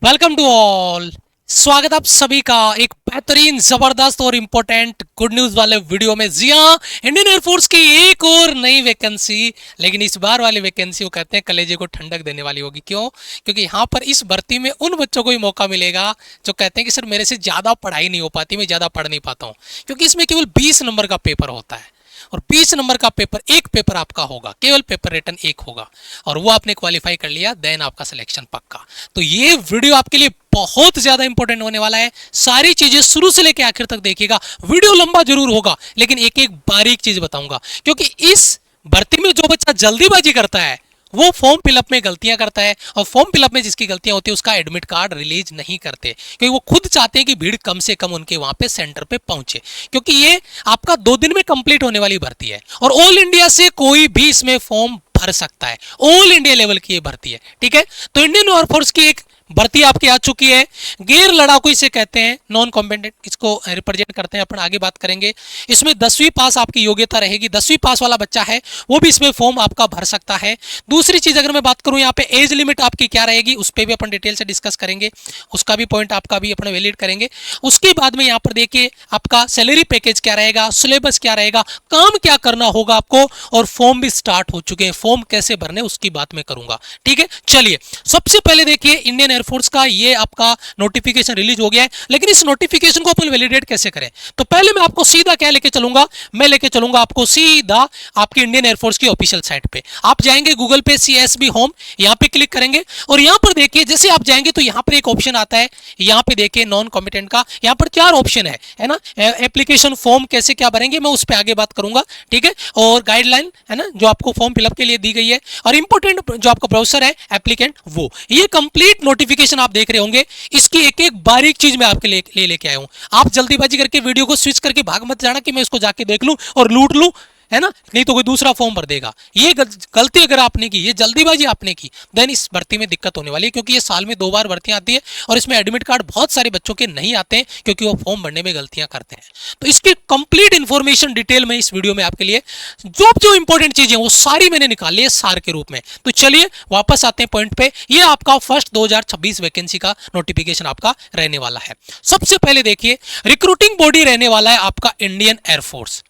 Welcome to all. स्वागत आप सभी का एक बेहतरीन जबरदस्त और इंपॉर्टेंट गुड न्यूज वाले वीडियो में। जी हाँ, इंडियन एयरफोर्स की एक और नई वैकेंसी, लेकिन इस बार वाली वैकेंसी वो कहते हैं कलेजे को ठंडक देने वाली होगी। क्यों? क्योंकि यहाँ पर इस भर्ती में उन बच्चों को ही मौका मिलेगा जो कहते हैं कि सर मेरे से ज्यादा पढ़ाई नहीं हो पाती, मैं ज्यादा पढ़ नहीं पाता हूँ। क्योंकि इसमें केवल 20 नंबर का पेपर होता है और 20 नंबर का पेपर, एक पेपर आपका होगा, केवल पेपर रिटन एक होगा और वो आपने क्वालिफाई कर लिया, देन आपका सिलेक्शन पक्का। तो ये वीडियो आपके लिए बहुत ज्यादा इंपॉर्टेंट होने वाला है। सारी चीजें शुरू से लेकर आखिर तक देखिएगा। वीडियो लंबा जरूर होगा लेकिन एक एक बारीक चीज बताऊंगा, क्योंकि इस भर्ती में जो बच्चा जल्दीबाजी करता है वो फॉर्म फिलअप में गलतियां करता है, और फॉर्म फिलअप में जिसकी गलतियां होती है उसका एडमिट कार्ड रिलीज नहीं करते, क्योंकि वो खुद चाहते हैं कि भीड़ कम से कम उनके वहां पे सेंटर पे पहुंचे। क्योंकि ये आपका 2 दिन में कंप्लीट होने वाली भर्ती है और ऑल इंडिया से कोई भी इसमें फॉर्म भर सकता है। ऑल इंडिया लेवल की ये भर्ती है, ठीक है। तो इंडियन एयरफोर्स की एक भर्ती आपकी आ चुकी है। गैर लड़ाकू इसे कहते हैं, नॉन कॉम्बेटेंट इसको रिप्रेजेंट करते हैं। अपन आगे बात करेंगे। इसमें 10वीं पास आपकी योग्यता रहेगी। 10वीं पास वाला बच्चा है वो भी इसमें फॉर्म आपका भर सकता है। दूसरी चीज अगर मैं बात करूं यहाँ पे एज लिमिट आपकी क्या रहेगी, उस पर भी अपन डिटेल से डिस्कस करेंगे, उसका भी पॉइंट आपका भी अपन वैलिड करेंगे। उसके बाद में यहाँ पर देखिए आपका सैलरी पैकेज क्या रहेगा, सिलेबस क्या रहेगा, काम क्या करना होगा आपको, और फॉर्म भी स्टार्ट हो चुके हैं। फॉर्म कैसे भरने उसकी बात मैं करूंगा, ठीक है। चलिए सबसे पहले देखिए इंडियन एयरफोर्स का ये आपका नोटिफिकेशन रिलीज हो गया है, लेकिन इस नोटिफिकेशन को अपन वैलिडेट कैसे करें? तो पहले मैं आपको सीधा क्या लेके चलूंगा, मैं लेके चलूंगा आपको सीधा आपकी इंडियन एयरफोर्स की ऑफिशियल साइट पे। आप जाएंगे गूगल पे CSB होम, यहां पे क्लिक करेंगे और यहां पर देखिए जैसे आप जाएंगे तो यहां पर एक ऑप्शन आता है, यहां पे देखिए नॉन कॉम्पिटेंट का। यहां पर 4 ऑप्शन है ना। एप्लीकेशन फॉर्म कैसे क्या भरेंगे मैं उस पर आगे बात करूंगा, ठीक है। और गाइडलाइन है ना जो आपको फॉर्म फिलअप के लिए दी गई है, और इंपोर्टेंट जो आपका ब्राउजर है एप्लीकेंट, वो ये कंप्लीट नोटिफिकेशन आप देख रहे होंगे। इसकी एक एक बारीक चीज मैं आपके लिए लेके आया हूं। आप जल्दीबाजी करके वीडियो को स्विच करके भाग मत जाना कि मैं इसको जाके देख लूं और लूट लूं, है ना, नहीं तो कोई दूसरा फॉर्म भर देगा। ये गलती अगर आपने की, ये जल्दीबाजी आपने की, देन इस भर्ती में दिक्कत होने वाली है। क्योंकि ये साल में 2 बार भर्तियां आती है और इसमें एडमिट कार्ड बहुत सारे बच्चों के नहीं आते हैं क्योंकि वो फॉर्म भरने में गलतियां करते हैं। तो इसकी कंप्लीट इंफॉर्मेशन डिटेल में इस वीडियो में आपके लिए जो जो इंपॉर्टेंट चीजें वो सारी मैंने निकाली है सार के रूप में। तो चलिए वापस आते हैं पॉइंट पे। ये आपका फर्स्ट 2026 वैकेंसी का नोटिफिकेशन आपका रहने वाला है। सबसे पहले देखिए रिक्रूटिंग बॉडी रहने वाला है आपका इंडियन एयरफोर्स।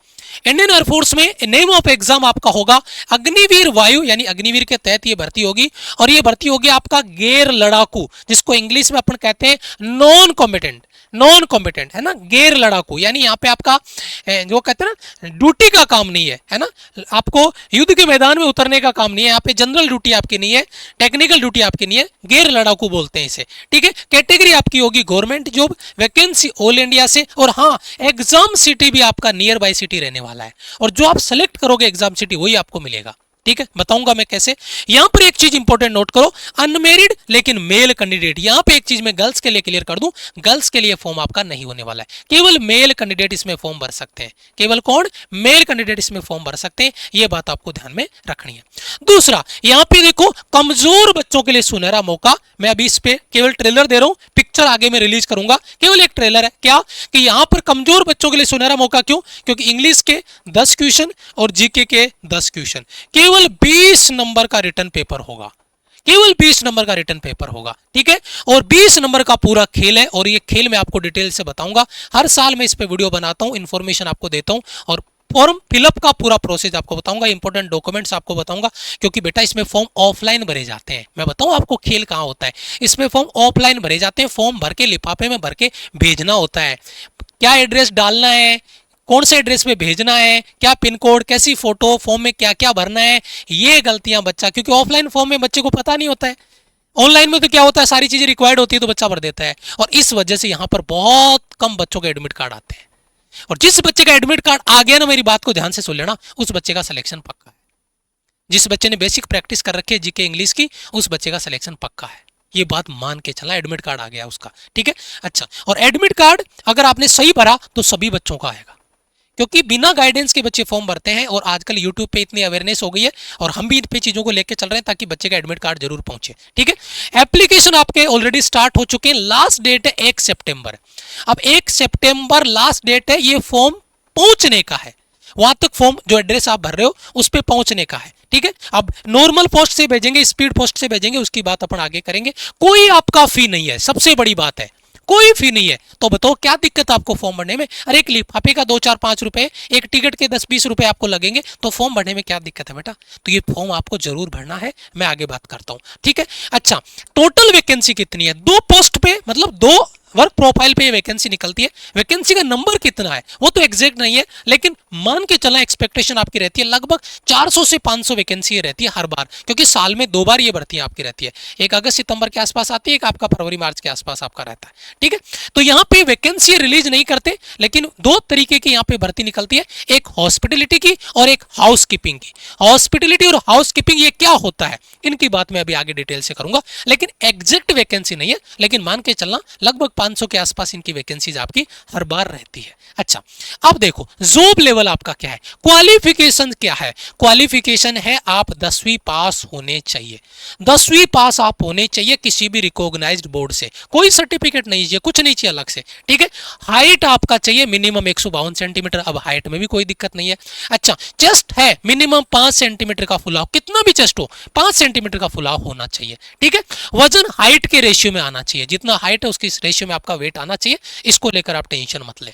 इंडियन एयरफोर्स में नेम ऑफ एग्जाम आपका होगा अग्निवीर वायु, यानी अग्निवीर के तहत ये भर्ती होगी। और ये भर्ती होगी आपका गैर लड़ाकू, जिसको इंग्लिश में अपन कहते हैं नॉन कॉम्पिटेंट। नॉन कॉम्पिटेंट है ना, गैर लड़ाकू, यानी यहाँ पे आपका जो कहते हैं ना ड्यूटी का काम नहीं है ना, आपको युद्ध के मैदान में उतरने का काम नहीं है। यहाँ पे जनरल ड्यूटी आपकी नहीं है, टेक्निकल ड्यूटी आपकी नहीं है, गैर लड़ाकू बोलते हैं इसे, ठीक है। कैटेगरी आपकी होगी government job, vacancy all India से, और हाँ एग्जाम सिटी भी आपका नियर बाय सिटी रहने वाला है, और जो आप सेलेक्ट करोगे एग्जाम सिटी वही आपको मिलेगा, ठीक है। बताऊंगा मैं कैसे। यहां पर एक चीज इंपॉर्टेंट नोट करो, अनमेरिड लेकिन मेल कैंडिडेट। यहां पे एक चीज मैं गर्ल्स के लिए क्लियर कर दूं, गर्ल्स के लिए फॉर्म आपका नहीं होने वाला है। केवल मेल कैंडिडेट इसमें फॉर्म भर सकते हैं। केवल कौन? मेल कैंडिडेट इसमें फॉर्म भर सकते हैं। यह बात आपको ध्यान में रखनी है। दूसरा, यहां पे देखो कमजोर बच्चों के लिए सुनहरा मौका। मैं अभी इस पे केवल ट्रेलर दे रहा हूं, पिक्चर आगे में रिलीज करूंगा, केवल एक ट्रेलर है। क्या कि यहां पर कमजोर बच्चों के लिए सुनहरा मौका क्यों? क्योंकि इंग्लिश के 10 क्वेश्चन और जीके के 10 क्वेश्चन, केवल 20 नंबर का रिटर्न पेपर होगा। केवल 20 नंबर का रिटर्न पेपर होगा, ठीक है। और 20 नंबर का पूरा खेल है, और ये खेल मैं आपको डिटेल से बताऊंगा। हर साल मैं इस पे वीडियो बनाता हूं, इंफॉर्मेशन आपको देता हूं, और फॉर्म फिलअप का पूरा प्रोसेस आपको बताऊंगा, इंपॉर्टेंट डॉक्यूमेंट्स आपको बताऊंगा। क्योंकि बेटा इसमें फॉर्म ऑफलाइन भरे जाते हैं। मैं बताऊं आपको खेल कहां होता है, इसमें फॉर्म ऑफलाइन भरे जाते हैं। फॉर्म भर के लिफाफे में भर के भेजना होता है। क्या एड्रेस डालना है, कौन से एड्रेस पे भेजना है, क्या पिन कोड, कैसी फोटो, फॉर्म में क्या क्या भरना है, ये गलतियां बच्चा, क्योंकि ऑफलाइन फॉर्म में बच्चे को पता नहीं होता है। ऑनलाइन में तो क्या होता है, सारी चीजें रिक्वायर्ड होती है तो बच्चा भर देता है, और इस वजह से यहां पर बहुत कम बच्चों के एडमिट कार्ड आते हैं। और जिस बच्चे का एडमिट कार्ड आ गया ना, मेरी बात को ध्यान से सुन लेना, उस बच्चे का सिलेक्शन पक्का है। जिस बच्चे ने बेसिक प्रैक्टिस कर रखी है जीके इंग्लिश की, उस बच्चे का सिलेक्शन पक्का है। ये बात मान के चला, एडमिट कार्ड आ गया उसका, ठीक है। अच्छा, और एडमिट कार्ड अगर आपने सही भरा तो सभी बच्चों का आएगा, क्योंकि बिना गाइडेंस के बच्चे फॉर्म भरते हैं। और आजकल यूट्यूब पे इतनी अवेयरनेस हो गई है, और हम भी इन पे चीजों को लेकर चल रहे हैं ताकि बच्चे का एडमिट कार्ड जरूर पहुंचे, ठीक है। एप्लीकेशन आपके ऑलरेडी स्टार्ट हो चुके हैं। लास्ट डेट है 1 सितंबर। अब 1 सितंबर लास्ट डेट है, ये फॉर्म पहुंचने का है। वहां तक फॉर्म जो एड्रेस आप भर रहे हो उस पर पहुंचने का है। ठीक है, अब नॉर्मल पोस्ट से भेजेंगे, स्पीड पोस्ट से भेजेंगे, उसकी बात अपन आगे करेंगे। कोई आपका फी नहीं है, सबसे बड़ी बात है, कोई फी नहीं है। तो बताओ क्या दिक्कत है आपको फॉर्म भरने में? अरे एक लिफाफे का 2 4 5 रुपए, एक टिकट के 10 20 रुपए आपको लगेंगे, तो फॉर्म भरने में क्या दिक्कत है बेटा? तो ये फॉर्म आपको जरूर भरना है, मैं आगे बात करता हूं। ठीक है, अच्छा टोटल वैकेंसी कितनी है? 2 पोस्ट पे, मतलब 2 वर्क प्रोफाइल पे ये वैकेंसी निकलती है। वैकेंसी का नंबर कितना है वो तो एग्जैक्ट नहीं है, लेकिन मान के चलना एक्सपेक्टेशन आपकी रहती है लगभग 400 से 500 वैकेंसी रहती है हर बार, क्योंकि साल में 2 बार ये भर्तियां आपकी रहती है। एक अगस्त सितंबर के आसपास आती है, एक आपका फरवरी मार्च के आसपास आपका रहता है। ठीक है, तो यहाँ पे वैकेंसी रिलीज नहीं करते, लेकिन 2 तरीके की यहाँ पे भर्ती निकलती है, एक हॉस्पिटलिटी की और एक हाउसकीपिंग की। हॉस्पिटलिटी और हाउसकीपिंग ये क्या होता है, इनकी बात मैं अभी आगे डिटेल से करूंगा, लेकिन एग्जैक्ट वैकेंसी नहीं है, लेकिन मान के चलना लगभग 500 के आसपास इनकी वैकेंसीज आपकी हर बार रहती है। अच्छा, अब देखो जॉब लेवल आपका क्या है, क्वालिफिकेशन क्या है? क्वालिफिकेशन है आप 10वीं पास होने चाहिए। 10वीं पास आप होने चाहिए किसी भी रिकॉग्नाइज्ड बोर्ड से, कोई सर्टिफिकेट नहीं चाहिए, कुछ नहीं चाहिए अलग से। ठीक है, हाइट आपका चाहिए मिनिमम 152 सेंटीमीटर, अब हाइट में भी कोई दिक्कत नहीं है। अच्छा, चेस्ट है मिनिमम 5 सेंटीमीटर का फुलाव, कितना भी चेस्ट हो 5 सेंटीमीटर का फुलाव होना चाहिए। ठीक है, वजन हाइट के रेशियो में आना चाहिए, जितना हाइट है उसकी रेशियो में आपका वेट आना चाहिए, इसको लेकर आप टेंशन मत ले।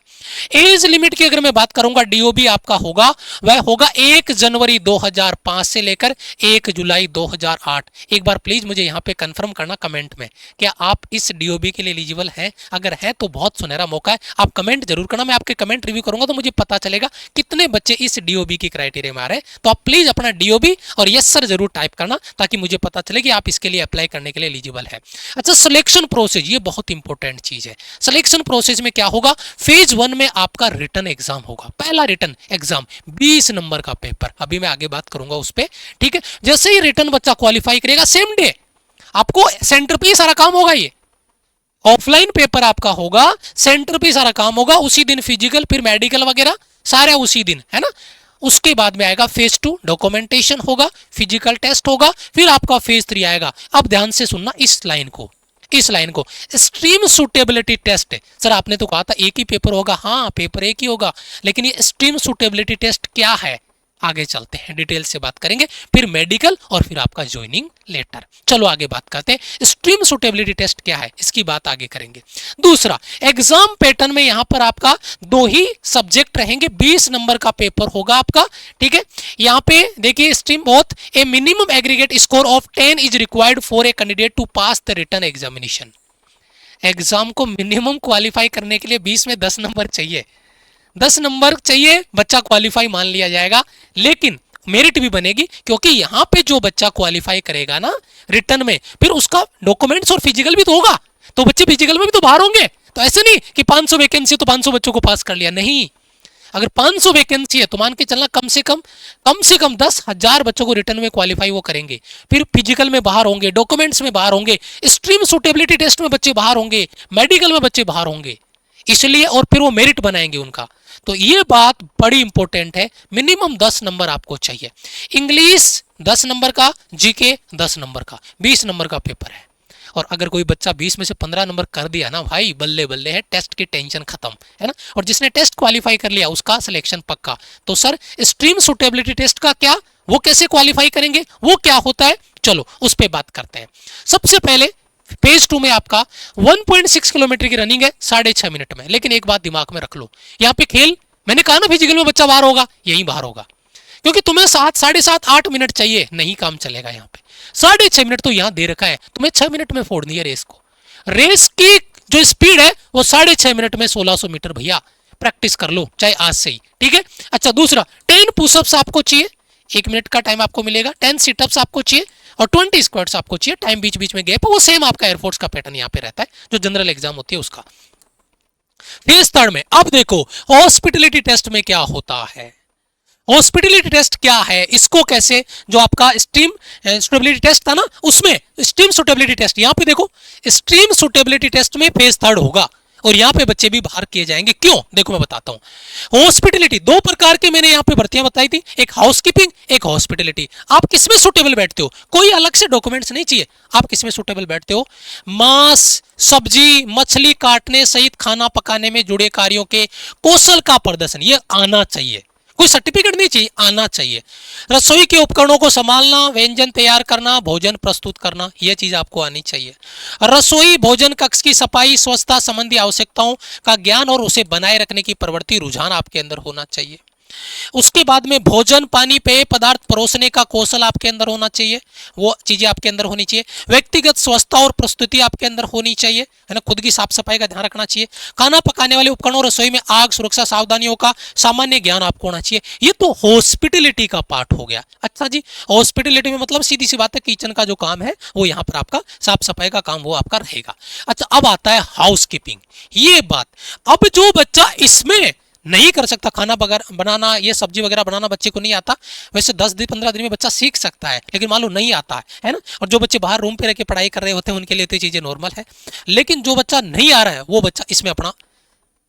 एज लिमिट की अगर मैं बात करूंगा, डीओबी आपका होगा वह होगा 1 जनवरी 2005 से लेकर 1 जुलाई 2008। एक बार प्लीज मुझे यहाँ पे कंफर्म करना कमेंट में, क्या आप इस डीओबी के लिए एलिजिबल हैं? अगर है तो बहुत सुनहरा मौका है, आप कमेंट जरूर करना, मैं आपके कमेंट रिव्यू करूंगा तो मुझे पता चलेगा कितने बच्चे इस डीओबी की क्राइटेरिया में आ रहे हैं। तो आप प्लीज अपना डीओबी और यस सर जरूर टाइप करना, ताकि मुझे पता चले कि आप इसके लिए अप्लाई करने के लिए एलिजिबल है। अच्छा, सिलेक्शन प्रोसेस, ये बहुत इंपॉर्टेंट चीज है। सिलेक्शन प्रोसेस में क्या होगा, फेज 1 में आपका रिटन एग्जाम होगा, पहला रिटन एग्जाम 20 नंबर का पेपर, अभी मैं आगे बात करूंगा उस पर। ठीक है, जैसे ही रिटन बच्चा क्वालिफाई करेगा सेम डे आपको सेंटर पे ही सारा काम होगा। ये ऑफलाइन पेपर आपका होगा, सेंटर पे सारा काम होगा, उसी दिन फिजिकल फिर मेडिकल वगैरह सारे उसी दिन, है ना। उसके बाद में आएगा फेज 2, डॉक्यूमेंटेशन होगा, फिजिकल टेस्ट होगा, फिर आपका फेज 3 आएगा। अब ध्यान से सुनना इस लाइन को, इस लाइन को, स्ट्रीम सुटेबिलिटी टेस्ट है। सर आपने तो कहा था एक ही पेपर होगा, हाँ पेपर एक ही होगा, लेकिन ये स्ट्रीम सुटेबिलिटी टेस्ट क्या है आगे चलते हैं, डिटेल से बात करेंगे, फिर मेडिकल और फिर आपका ज्वाइनिंग लेटर। चलो आगे बात करते हैं, स्ट्रीम सुटेबिलिटी टेस्ट क्या है इसकी बात आगे करेंगे। दूसरा, एग्जाम पैटर्न में यहां पर आपका 2 ही सब्जेक्ट रहेंगे, 20 नंबर का पेपर होगा आपका। ठीक है, यहां पे देखिए stream both a minimum aggregate score of 10 is required for a candidate to pass the written examination. Exam को मिनिमम क्वालिफाई करने के लिए 20 में 10 नंबर चाहिए, 10 नंबर चाहिए, बच्चा क्वालिफाई मान लिया जाएगा, लेकिन मेरिट भी बनेगी, क्योंकि यहां पे जो बच्चा क्वालिफाई करेगा ना रिटर्न में, फिर उसका डॉक्यूमेंट्स और फिजिकल भी तो होगा, तो बच्चे फिजिकल में भी तो बाहर होंगे। तो ऐसे नहीं कि 500 वैकेंसी तो 500 बच्चों को पास कर लिया, नहीं। अगर 500 वैकेंसी है तो मान के चलना कम से कम 10,000 बच्चों को रिटर्न में क्वालिफाई वो करेंगे, फिर फिजिकल में बाहर होंगे, डॉक्यूमेंट्स में बाहर होंगे, स्ट्रीम सुटेबिलिटी टेस्ट में बच्चे बाहर होंगे, मेडिकल में बच्चे बाहर होंगे, इसलिए और फिर वो मेरिट बनाएंगे उनका। तो ये बात बड़ी इंपॉर्टेंट है, मिनिमम 10 नंबर आपको चाहिए। इंग्लिश 10 नंबर का, जीके 10 नंबर का, 20 नंबर का पेपर है। और अगर कोई बच्चा 20 में से 15 नंबर कर दिया ना भाई, बल्ले बल्ले है, टेस्ट की टेंशन खत्म, है ना। और जिसने टेस्ट क्वालिफाई कर लिया उसका सिलेक्शन पक्का। तो सर स्ट्रीम सुटेबिलिटी टेस्ट का क्या, वो कैसे क्वालिफाई करेंगे, वो क्या होता है, चलो उस पर बात करते हैं। सबसे पहले फेज 2 में आपका 1.6 किलोमीटर की रनिंग है 6.5 मिनट में। लेकिन एक बात दिमाग में रख लो, यहाँ पे खेल, मैंने कहा ना फिजिकल में बच्चा बाहर होगा, यही बाहर होगा, क्योंकि तुम्हें 7 साढ़े 7 8 मिनट चाहिए, नहीं काम चलेगा यहाँ पे। 6.5 मिनट तो यहाँ दे रखा है, तुम्हें 6 मिनट में फोड़नी है रेस को। रेस की जो स्पीड है वो 6.5 मिनट में 1600 मीटर, भैया प्रैक्टिस कर लो चाहे आज से ही। ठीक है, अच्छा दूसरा, 10 पुशअप्स आपको चाहिए, 1 मिनट का टाइम आपको मिलेगा, 10 सिटअप्स आपको चाहिए और 20 स्क्वाट्स आपको चाहिए, टाइम बीच बीच में गैप, वो सेम आपका एयरफोर्स का पैटर्न यहाँ पे रहता है जो जनरल एग्जाम होती है उसका। फेज 3 में अब देखो हॉस्पिटलिटी टेस्ट में क्या होता है। हॉस्पिटलिटी टेस्ट क्या है, इसको कैसे, जो आपका स्ट्रीम सुटेबिलिटी टेस्ट था ना उसमें स्ट्रीम सुटेबिलिटी टेस्ट, यहाँ पे देखो स्ट्रीम सुटेबिलिटी टेस्ट में फेज 3 होगा और यहाँ पे बच्चे भी बाहर किए जाएंगे। क्यों, देखो मैं बताता हूँ। हॉस्पिटलिटी 2 प्रकार के मैंने यहाँ पे भर्तियां बताई थी, एक हाउसकीपिंग एक हॉस्पिटलिटी। आप किसमें सुटेबल बैठते हो, कोई अलग से डॉक्यूमेंट्स नहीं चाहिए, आप किसमें सुटेबल बैठते हो, मांस सब्जी मछली काटने सहित खाना पकाने में जुड़े कार्यों के कौशल का प्रदर्शन, ये आना चाहिए। कोई सर्टिफिकेट नहीं चाहिए, आना चाहिए। रसोई के उपकरणों को संभालना, व्यंजन तैयार करना, भोजन प्रस्तुत करना, यह चीज आपको आनी चाहिए। रसोई भोजन कक्ष की सफाई स्वच्छता संबंधी आवश्यकताओं का ज्ञान और उसे बनाए रखने की प्रवृत्ति रुझान आपके अंदर होना चाहिए। उसके बाद में भोजन पानी पेय पदार्थ परोसने का कौशल आपके अंदर होना चाहिए, वो चीजें आपके अंदर होनी चाहिए। व्यक्तिगत स्वच्छता और प्रस्तुति आपके अंदर होनी चाहिए, है ना, खुद की साफ सफाई का ध्यान रखना चाहिए। खाना पकाने वाले उपकरणों, रसोई में आग सुरक्षा सावधानियों का सामान्य ज्ञान आपको होना चाहिए। ये तो हॉस्पिटलिटी का पार्ट हो गया। अच्छा जी, हॉस्पिटलिटी में मतलब सीधी सी बात है, किचन का जो काम है वो यहाँ पर आपका साफ सफाई का काम वो आपका रहेगा। अच्छा, अब आता है हाउस कीपिंग। ये बात, अब जो बच्चा इसमें नहीं कर सकता, खाना बनाना, ये सब्जी वगैरह बनाना बच्चे को नहीं आता, वैसे 10 दिन 15 दिन में बच्चा सीख सकता है, लेकिन मान लो नहीं आता है ना। और जो बच्चे बाहर रूम पे रह के पढ़ाई कर रहे होते हैं उनके लिए तो चीजें नॉर्मल है, लेकिन जो बच्चा नहीं आ रहा है वो बच्चा इसमें अपना,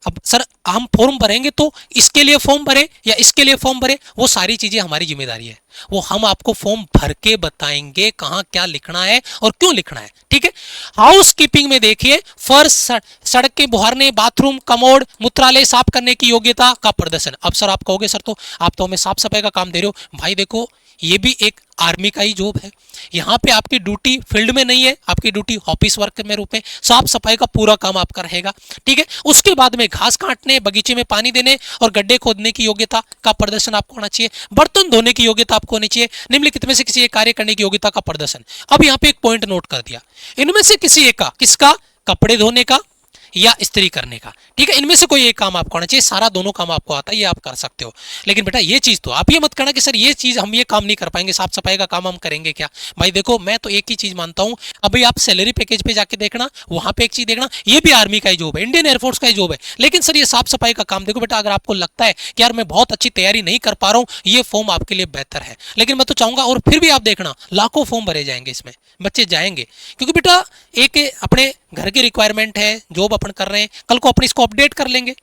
अब सर हम फॉर्म भरेंगे तो इसके लिए फॉर्म भरे या इसके लिए फॉर्म भरे, वो सारी चीजें हमारी जिम्मेदारी है। वो हम आपको फॉर्म भर के बताएंगे कहां क्या लिखना है और क्यों लिखना है, ठीक है। हाउस कीपिंग में देखिए, फर्श, सड़क के बुहारने, बाथरूम, कमोड, मूत्रालय साफ करने की योग्यता का प्रदर्शन। अब सर आप कहोगे सर तो आप तो हमें साफ सफाई का काम दे रहे हो। भाई देखो, ये भी एक आर्मी का ही जॉब है। यहाँ पे आपकी ड्यूटी फील्ड में नहीं है, आपकी ड्यूटी ऑफिस वर्क में रूप में साफ सफाई का पूरा काम आपका रहेगा, ठीक है। उसके बाद में घास काटने, बगीचे में पानी देने और गड्ढे खोदने की योग्यता का प्रदर्शन आपको होना चाहिए। बर्तन धोने की योग्यता आपको होनी चाहिए। निम्नलिखित में से किसी एक कार्य करने की योग्यता का प्रदर्शन। अब यहाँ पे एक पॉइंट नोट कर दिया, इनमें से किसी एक का, किसका, कपड़े धोने का या इस्त्री करने का, ठीक है। इनमें से कोई एक काम आपको आना चाहिए, सारा दोनों काम आपको आता है, ये आप कर सकते हो। लेकिन बेटा ये चीज तो आप ये मत करना कि सर ये चीज हम ये काम नहीं कर पाएंगे, साफ सफाई का काम हम करेंगे क्या। भाई देखो, मैं तो एक ही चीज मानता हूं, अभी आप सैलरी पैकेज पे जाके देखना, वहां पे एक चीज देखना, ये भी आर्मी का ही जॉब है, इंडियन एयरफोर्स का ही जॉब है। लेकिन सर ये साफ सफाई का काम, देखो बेटा, अगर आपको लगता है कि यार मैं बहुत अच्छी तैयारी नहीं कर पा रहा हूँ, ये फॉर्म आपके लिए बेहतर है। लेकिन मैं तो चाहूंगा, और फिर भी आप देखना लाखों फॉर्म भरे जाएंगे, इसमें बच्चे जाएंगे, क्योंकि बेटा एक अपने घर की रिक्वायरमेंट है, जॉब अपन कर रहे हैं, कल को अपने इसको अपडेट कर लेंगे,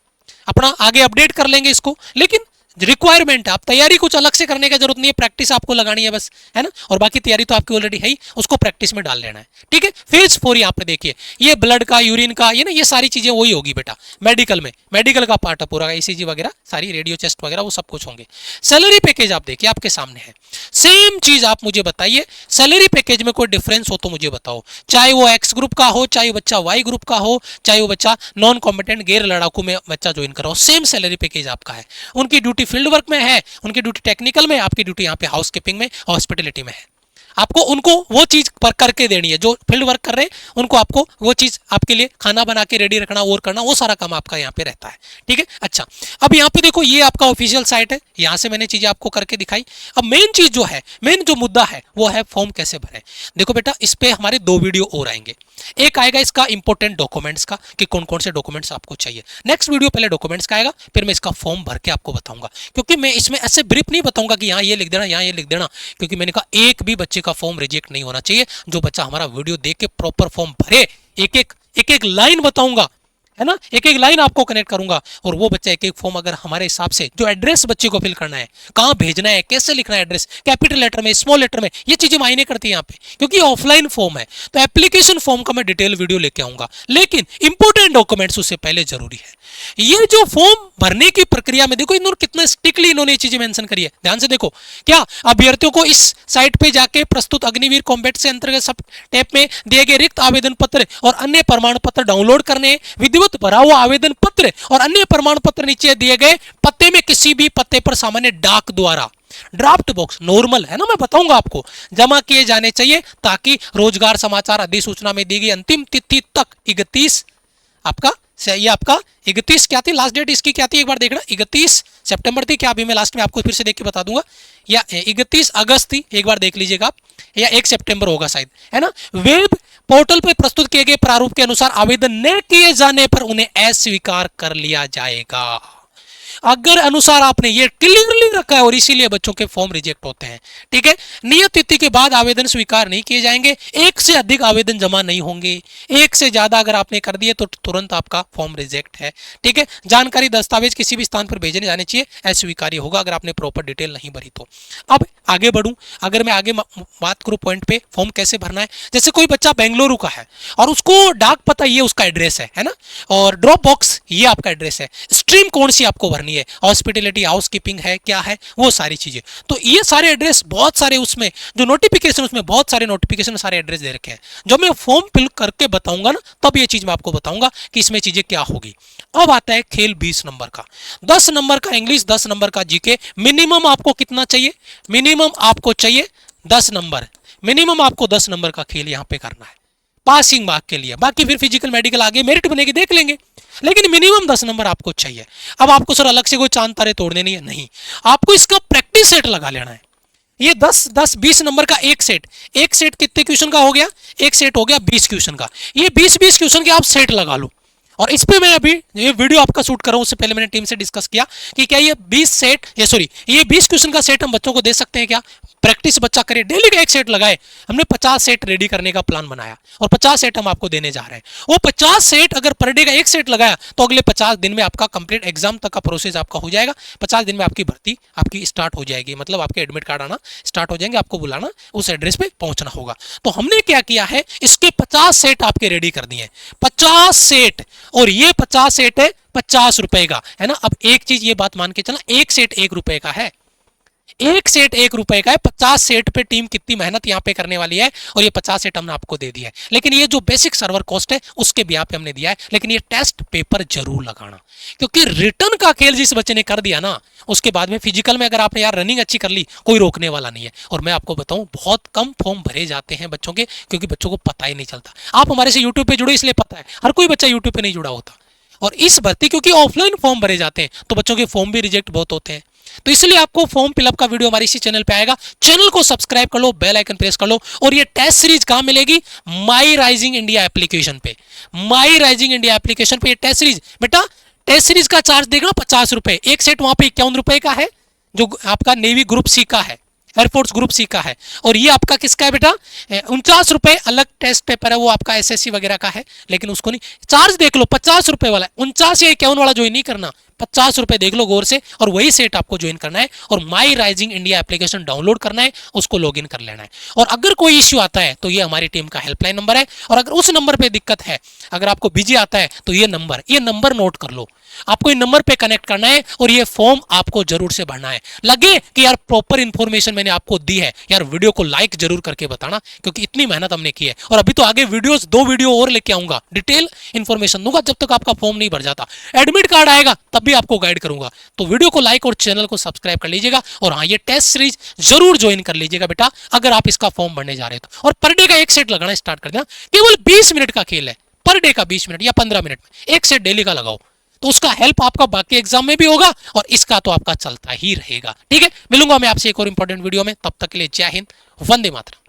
अपना आगे अपडेट कर लेंगे इसको, लेकिन रिक्वायरमेंट है। आप तैयारी कुछ अलग से करने की जरूरत नहीं है, प्रैक्टिस आपको लगानी है बस, है ना। और बाकी तैयारी तो आपकी ऑलरेडी है ही, उसको प्रैक्टिस में डाल लेना है, ठीक है। फेज 4 यहाँ पे देखिए, ये ब्लड का, यूरिन का, ये ना, ये सारी चीजें वही होगी बेटा मेडिकल में, मेडिकल का पार्ट है पूरा, ईसीजी वगैरह सारी, रेडियो चेस्ट वगैरह वो सब कुछ होंगे। सैलरी पैकेज आप देखिए आपके सामने है, सेम चीज आप मुझे बताइए, सैलरी पैकेज में कोई डिफरेंस हो तो मुझे बताओ, चाहे वो एक्स ग्रुप का हो, चाहे वो बच्चा वाई ग्रुप का हो, चाहे वो बच्चा नॉन कॉम्पिटेंट गैर लड़ाकू में बच्चा ज्वाइन करो, सेम सैलरी पैकेज आपका है। उनकी ड्यूटी फील्ड वर्क में है, उनकी ड्यूटी टेक्निकल में, आपकी ड्यूटी यहाँ पे हाउस कीपिंग में, हॉस्पिटलिटी में है। आपको उनको वो चीज पर करके देनी है, जो फील्ड वर्क कर रहे हैं उनको आपको वो चीज, आपके लिए खाना बना के रेडी रखना और करना, वो सारा काम आपका यहाँ पे रहता है, ठीक है। अच्छा, अब यहाँ पे देखो, ये आपका ऑफिशियल साइट है, यहाँ से मैंने चीजें आपको करके दिखाई। अब मेन चीज जो है, मेन जो मुद्दा है वो है फॉर्म कैसे भरें। देखो बेटा, इस पे हमारे 2 वीडियो और आएंगे। एक आएगा इसका इंपॉर्टेंट डॉक्यूमेंट्स का, कि कौन कौन से डॉक्यूमेंट्स आपको चाहिए। नेक्स्ट वीडियो पहले डॉक्यूमेंट्स का आएगा, फिर मैं इसका फॉर्म भर के आपको बताऊंगा, क्योंकि मैं इसमें ऐसे ब्रीफ नहीं बताऊंगा कि यहाँ ये लिख देना, यहाँ ये लिख देना, क्योंकि मैंने कहा एक भी बच्चे का फॉर्म रिजेक्ट नहीं होना चाहिए। जो बच्चा हमारा वीडियो देख के प्रॉपर फॉर्म भरे, एक एक लाइन बताऊंगा, है ना, एक एक लाइन आपको कनेक्ट करूंगा, और वो बच्चा एक एक फॉर्म अगर हमारे हिसाब से, जो एड्रेस बच्चे को फिल करना है, कहां भेजना है, कैसे लिखना है एड्रेस, कैपिटल लेटर में, स्मॉल लेटर में, ये चीजें मायने करती है यहाँ पे, क्योंकि ऑफलाइन फॉर्म है। तो एप्लीकेशन फॉर्म का मैं डिटेल वीडियो लेके आऊंगा, लेकिन इंपॉर्टेंट डॉक्यूमेंट्स उससे पहले जरूरी है। ये जो फॉर्म भरने की प्रक्रिया में देखो, इन्होंने कितना स्ट्रिक्टली इन्होंने ये चीजें मेंशन करी है, ध्यान से देखो। क्या अभ्यर्थियों को इस साइट पे जाके प्रस्तुत अग्निवीर कॉम्बैट से अंतर्गत सब टैब में दिए गए रिक्त आवेदन पत्र और अन्य प्रमाण पत्र डाउनलोड करने, विधिवत भरा हुआ आवेदन पत्र और अन्य प्रमाण पत्र नीचे दिए गए पते में किसी भी पते पर सामान्य डाक द्वारा, ड्राफ्ट बॉक्स नॉर्मल है ना, मैं बताऊंगा आपको, जमा किए जाने चाहिए, ताकि रोजगार समाचार अधिसूचना में दी गई अंतिम तिथि तक 31 आपका, ये आपका 31 क्या थी लास्ट डेट इसकी, क्या थी एक बार देखना, 31 सितंबर थी क्या, अभी मैं लास्ट में आपको फिर से देख के बता दूंगा, या 31 अगस्त थी, एक बार देख लीजिएगा आप, या 1 सितंबर होगा शायद, है ना। वेब पोर्टल पर प्रस्तुत किए गए प्रारूप के अनुसार आवेदन न किए जाने पर उन्हें अस्वीकार कर लिया जाएगा। अगर अनुसार आपने ये क्लियरली रखा है, और इसीलिए बच्चों के फॉर्म रिजेक्ट होते हैं, ठीक है। नियत तिथि के बाद आवेदन स्वीकार नहीं किए जाएंगे, एक से अधिक आवेदन जमा नहीं होंगे, एक से ज्यादा अगर आपने कर दिए तो तुरंत आपका फॉर्म रिजेक्ट है, ठीक है। जानकारी दस्तावेज किसी भी स्थान पर भेजने जाने चाहिए, अस्वीकार्य होगा अगर आपने प्रॉपर डिटेल नहीं भरी तो। अब आगे बढ़ूं, अगर मैं आगे बात करूं पॉइंट पे, फॉर्म कैसे भरना है। जैसे कोई बच्चा बेंगलुरु का है और उसको डाक पता ये उसका एड्रेस है ना, और ड्रॉप बॉक्स ये आपका एड्रेस है, स्ट्रीम कौन सी आपको भरनी है, हॉस्पिटलिटी, हाउस कीपिंग है, क्या है, वो सारी चीजें। तो ये सारे एड्रेस बहुत सारे उसमें जो नोटिफिकेशन, उसमें बहुत सारे नोटिफिकेशन, सारे एड्रेस दे रखे हैं। जब मैं फॉर्म फिल करके बताऊंगा ना, तब ये चीज मैं आपको बताऊंगा कि इसमें चीजें क्या होगी। अब आता है खेल 20 नंबर का, 10 नंबर का इंग्लिश, 10 नंबर का जीके। मिनिमम आपको कितना चाहिए? मिनिमम आपको चाहिए 10 नंबर। मिनिमम आपको 10 नंबर का खेल यहां पे करना है पासिंग मार्क के लिए। बाकी फिर फिजिकल मेडिकल आगे मेरिट बनेगी, देख लेंगे, लेकिन मिनिमम 10 नंबर आपको चाहिए। अब आपको सर अलग से कोई चांद तारे तोड़ने नहीं है, नहीं, आपको इसका प्रैक्टिस सेट लगा लेना है। ये 20 नंबर का एक सेट कितने क्वेश्चन का हो गया? एक सेट हो गया 20 क्वेश्चन का। ये 20 क्वेश्चन के आप सेट लगा लो। और इस पे मैं अभी ये वीडियो आपका शूट कर रहा हूं, उससे पहले मैंने टीम से डिस्कस किया कि क्या ये 20 क्वेश्चन का सेट हम बच्चों को दे सकते हैं क्या? प्रैक्टिस बच्चा करे, डेली का एक सेट लगाए। हमने 50 सेट रेडी करने का प्लान बनाया और 50 सेट हम आपको देने जा रहे हैं। वो 50 सेट अगर पर डे का एक सेट लगाया तो अगले 50 दिन में आपका कंप्लीट एग्जाम तक का प्रोसेस आपका हो जाएगा। 50 दिन में आपकी भर्ती आपकी स्टार्ट हो जाएगी, मतलब आपके एडमिट कार्ड आना स्टार्ट हो जाएंगे, आपको बुलाना, उस एड्रेस पे पहुंचना होगा। तो हमने क्या किया है, इसके 50 सेट आपके रेडी कर दिए, 50 सेट। और ये 50 सेट है 50 रुपए का, है ना। अब एक चीज ये बात मान के चलना, एक सेट 1 रुपए का है, एक सेट 1 रुपए का है। 50 सेट पे टीम कितनी मेहनत यहाँ पे करने वाली है, और ये 50 सेट हमने आपको दे दिया है। लेकिन ये जो बेसिक सर्वर कॉस्ट है उसके भी यहाँ पे हमने दिया है। लेकिन ये टेस्ट पेपर जरूर लगाना, क्योंकि रिटर्न का खेल जिस बच्चे ने कर दिया ना, उसके बाद में फिजिकल में अगर आपने यार रनिंग अच्छी कर ली, कोई रोकने वाला नहीं है। और मैं आपको बताऊं, बहुत कम फॉर्म भरे जाते हैं बच्चों के, क्योंकि बच्चों को पता ही नहीं चलता। आप हमारे से यूट्यूब पे जुड़े इसलिए पता है, हर कोई बच्चा यूट्यूब पे नहीं जुड़ा होता। और इस भर्ती क्योंकि ऑफलाइन फॉर्म भरे जाते हैं, तो बच्चों के फॉर्म भी रिजेक्ट बहुत होते हैं। तो इसलिए आपको फॉर्म फिलअप का वीडियो हमारे इसी चैनल पे आएगा। चैनल को सब्सक्राइब कर लो, बेल आइकन प्रेस कर लो। और ये टेस्ट सीरीज कहां मिलेगी? माई राइजिंग इंडिया एप्लीकेशन पे। माई राइजिंग इंडिया एप्लीकेशन पे ये टेस्ट सीरीज, बेटा टेस्ट सीरीज का चार्ज देखना 50 रुपए, एक सेट वहां पे 51 रुपए का है, जो आपका नेवी ग्रुप सी का है, एयरफोर्स ग्रुप सी का है। और ये आपका किसका है बेटा? 49 रुपए अलग टेस्ट पेपर है, वो आपका एसएससी वगैरह का है, लेकिन उसको नहीं। चार्ज देख लो 50 रुपए वाला, 49 या 51 वाला ज्वाइन नहीं करना, 50 रुपए देख लो गौर से, और वही सेट आपको ज्वाइन करना है। और माई राइजिंग इंडिया एप्लीकेशन डाउनलोड करना है, उसको लॉगिन कर लेना है। और अगर कोई इश्यू आता है तो ये हमारी टीम का हेल्पलाइन नंबर है। और अगर उस नंबर पे दिक्कत है, अगर आपको बिजी आता है, तो ये नंबर नोट कर लो, आपको इन नंबर पे कनेक्ट करना है। और ये फॉर्म आपको जरूर से भरना है। लगे कि यार प्रॉपर इंफॉर्मेशन मैंने आपको दी है, यार वीडियो को लाइक जरूर करके बताना, क्योंकि इतनी मेहनत हमने की है। और अभी तो आगे वीडियोस 2 वीडियो और लेके आऊंगा, डिटेल इंफॉर्मेशन दूंगा जब तक आपका फॉर्म नहीं भर जाता। एडमिट कार्ड आएगा तब भी आपको गाइड करूंगा। तो वीडियो को लाइक और चैनल को सब्सक्राइब कर लीजिएगा। और हाँ, ये टेस्ट सीरीज जरूर ज्वाइन कर लीजिएगा बेटा, अगर आप इसका फॉर्म भरने जा रहे हो। और पर डे का एक सेट लगाना स्टार्ट कर देना। केवल 20 मिनट का खेल है, पर डे का 20 मिनट या 15 मिनट में एक सेट डेली का लगाओ, तो उसका हेल्प आपका बाकी एग्जाम में भी होगा, और इसका तो आपका चलता ही रहेगा। ठीक है, मिलूंगा मैं आपसे एक और इंपॉर्टेंट वीडियो में। तब तक के लिए जय हिंद, वंदे मातरम।